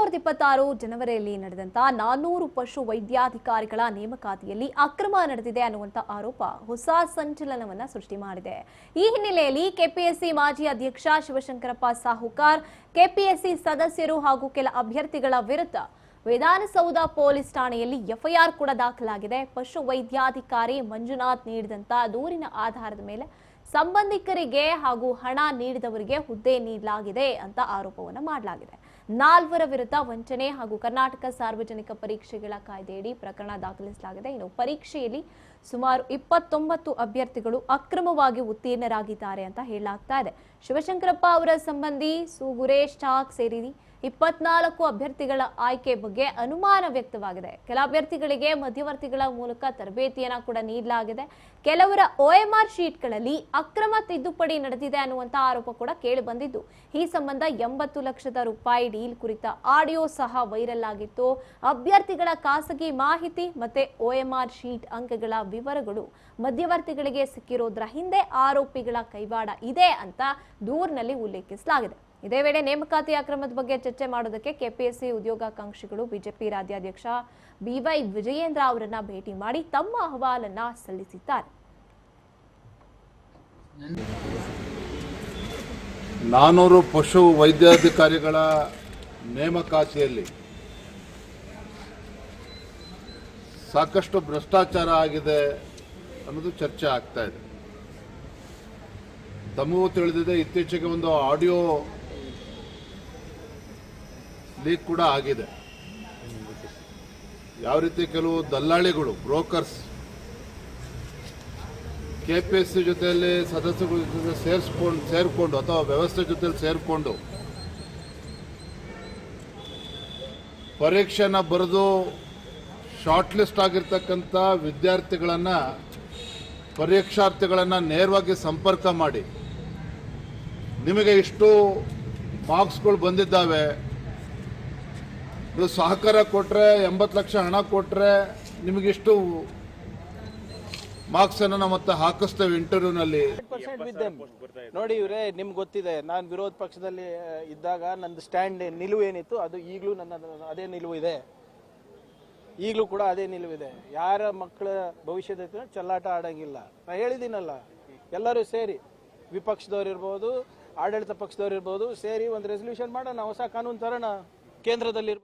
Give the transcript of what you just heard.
2026 ಜನವರಿಯಲ್ಲಿ ನಡೆದಂತ 400 ಪಶು ವೈದ್ಯಾಧಿಕಾರಿಗಳ ನೇಮಕಾತಿಯಲ್ಲಿ ಅಕ್ರಮ ನಡೆದಿದೆ ಅನ್ನುವಂತ ಆರೋಪ ಹೊಸ ಸಂಚಲನವನ್ನ ಸೃಷ್ಟಿ ಮಾಡಿದೆ. ಈ ಹಿನ್ನೆಲೆಯಲ್ಲಿ ಕೆಪಿಎಸ್ಸಿ ಮಾಜಿ ಅಧ್ಯಕ್ಷ ಶಿವಶಂಕರಪ್ಪ ಸಾಹುಕಾರ್, ಕೆಪಿಎಸ್ಸಿ ಸದಸ್ಯರು ಹಾಗೂ ಕೆಲ ಅಭ್ಯರ್ಥಿಗಳ ವಿರುದ್ಧ ವಿಧಾನಸೌಧ ಪೊಲೀಸ್ ಠಾಣೆಯಲ್ಲಿ ಎಫ್ಐಆರ್ ಕೂಡ ದಾಖಲಾಗಿದೆ. ಪಶು ವೈದ್ಯಾಧಿಕಾರಿ ಮಂಜುನಾಥ್ ನೀಡಿದಂತ ದೂರಿನ ಆಧಾರದ ಮೇಲೆ ಸಂಬಂಧಿಕರಿಗೆ ಹಾಗೂ ಹಣ ನೀಡಿದವರಿಗೆ ಹುದ್ದೆ ನೀಡಲಾಗಿದೆ ಅಂತ ಆರೋಪವನ್ನು ಮಾಡಲಾಗಿದೆ. 4 ವಿರುದ್ಧ ವಂಚನೆ ಹಾಗೂ ಕರ್ನಾಟಕ ಸಾರ್ವಜನಿಕ ಪರೀಕ್ಷೆಗಳ ಕಾಯ್ದೆಯಡಿ ಪ್ರಕರಣ ದಾಖಲಿಸಲಾಗಿದೆ. ಇನ್ನು ಪರೀಕ್ಷೆಯಲ್ಲಿ ಸುಮಾರು 29 ಅಭ್ಯರ್ಥಿಗಳು ಅಕ್ರಮವಾಗಿ ಉತ್ತೀರ್ಣರಾಗಿದ್ದಾರೆ ಅಂತ ಹೇಳಲಾಗ್ತಾ ಇದೆ. ಶಿವಶಂಕರಪ್ಪ ಅವರ ಸಂಬಂಧಿ ಸುಗುರೇಶ್ ಚಾಕ್ ಸೇರಿ 24 ಅಭ್ಯರ್ಥಿಗಳ ಆಯ್ಕೆ ಬಗ್ಗೆ ಅನುಮಾನ ವ್ಯಕ್ತವಾಗಿದೆ. ಕೆಲ ಅಭ್ಯರ್ಥಿಗಳಿಗೆ ಮಧ್ಯವರ್ತಿಗಳ ಮೂಲಕ ತರಬೇತಿಯನ್ನ ಕೂಡ ನೀಡಲಾಗಿದೆ. ಕೆಲವರ OMR ಶೀಟ್ಗಳಲ್ಲಿ ಅಕ್ರಮ ತಿದ್ದುಪಡಿ ನಡೆದಿದೆ ಅನ್ನುವಂತ ಆರೋಪ ಕೂಡ ಕೇಳಿ ಬಂದಿದ್ದು, ಈ ಸಂಬಂಧ 80 ಲಕ್ಷದ ರೂಪಾಯಿ ಡೀಲ್ ಕುರಿತ ಆಡಿಯೋ ಸಹ ವೈರಲ್ ಆಗಿತ್ತು. ಅಭ್ಯರ್ಥಿಗಳ ಖಾಸಗಿ ಮಾಹಿತಿ ಮತ್ತೆ OMR ಶೀಟ್ ಅಂಕಗಳ ವಿವರಗಳು ಮಧ್ಯವರ್ತಿಗಳಿಗೆ ಸಿಕ್ಕಿರೋದ್ರ ಹಿಂದೆ ಆರೋಪಿಗಳ ಕೈವಾಡ ಇದೆ ಅಂತ ದೂರಿನಲ್ಲಿ ಉಲ್ಲೇಖಿಸಲಾಗಿದೆ. ಇದೇ ವೇಳೆ ನೇಮಕಾತಿ ಅಕ್ರಮದ ಬಗ್ಗೆ ಚರ್ಚೆ ಮಾಡೋದಕ್ಕೆ ಕೆಪಿಎಸ್ಸಿ ಉದ್ಯೋಗಾಕಾಂಕ್ಷಿಗಳು ಬಿಜೆಪಿ ರಾಜ್ಯಾಧ್ಯಕ್ಷ BY ವಿಜಯೇಂದ್ರ ಅವರನ್ನ ಭೇಟಿ ಮಾಡಿ ತಮ್ಮ ಅಹವಾಲನ್ನ ಸಲ್ಲಿಸಿದ್ದಾರೆ. 400 ಪಶು ವೈದ್ಯಾಧಿಕಾರಿಗಳ ನೇಮಕಾತಿಯಲ್ಲಿ ಸಾಕಷ್ಟು ಭ್ರಷ್ಟಾಚಾರ ಆಗಿದೆ ಅನ್ನೋದು ಚರ್ಚೆ ಆಗ್ತಾ ಇದೆ. ತಮಗೂ ತಿಳಿದಿದೆ, ಇತ್ತೀಚೆಗೆ ಒಂದು ಆಡಿಯೋ ಲೀಕ್ ಕೂಡ ಆಗಿದೆ. ಯಾವ ರೀತಿ ಕೆಲವು ದಲ್ಲಾಳಿಗಳು, ಬ್ರೋಕರ್ಸ್ ಕೆಪಿಎಸ್ಸಿ ಜೊತೆಯಲ್ಲಿ ಸದಸ್ಯಗಳ ಜೊತೆ ಸೇರಿಕೊಂಡು ಅಥವಾ ವ್ಯವಸ್ಥೆ ಜೊತೆಯಲ್ಲಿ ಸೇರಿಕೊಂಡು ಪರೀಕ್ಷೆನ ಬರೆದು ಶಾರ್ಟ್ ಲಿಸ್ಟ್ ಆಗಿರ್ತಕ್ಕಂಥ ಪರೀಕ್ಷಾರ್ಥಿಗಳನ್ನು ನೇರವಾಗಿ ಸಂಪರ್ಕ ಮಾಡಿ, ನಿಮಗೆ ಇಷ್ಟು ಮಾರ್ಕ್ಸ್ಗಳು ಬಂದಿದ್ದಾವೆ, ಸಹಕಾರ ಕೊಟ್ಟರೆ 80 ಲಕ್ಷ ಹಣ ಕೊಟ್ಟರೆ ನಿಮಗಿಷ್ಟು ಮಾರ್ಕ್ಸ್ ಅನ್ನು ನಾವು ಮತ್ತೆ ಹಾಕಿಸ್ತೇವೆ ಇಂಟರ್ವ್ಯೂನಲ್ಲಿ. ನೋಡಿ ಇವರೇ, ನಿಮ್ಗೆ ಗೊತ್ತಿದೆ, ನಾನು ವಿರೋಧ ಪಕ್ಷದಲ್ಲಿ ಇದ್ದಾಗ ನನ್ನ ಸ್ಟ್ಯಾಂಡ್ ನಿಲುವು ಏನಿತ್ತು ಅದು ಈಗಲೂ ನನ್ನ ಅದೇ ನಿಲುವು ಇದೆ. ಈಗಲೂ ಕೂಡ ಅದೇ ನಿಲುವಿದೆ. ಯಾರ ಮಕ್ಕಳ ಭವಿಷ್ಯದ ಚೆಲ್ಲಾಟ ಆಡಂಗಿಲ್ಲ. ನಾ ಹೇಳಿದ್ದೀನಲ್ಲ, ಎಲ್ಲರೂ ಸೇರಿ, ವಿಪಕ್ಷದವ್ರು ಇರ್ಬೋದು, ಆಡಳಿತ ಪಕ್ಷದವ್ರು ಇರ್ಬೋದು, ಸೇರಿ ಒಂದು ರೆಸಲ್ಯೂಷನ್ ಮಾಡೋಣ, ಹೊಸ ಕಾನೂನು ತರೋಣ ಕೇಂದ್ರದಲ್ಲಿ.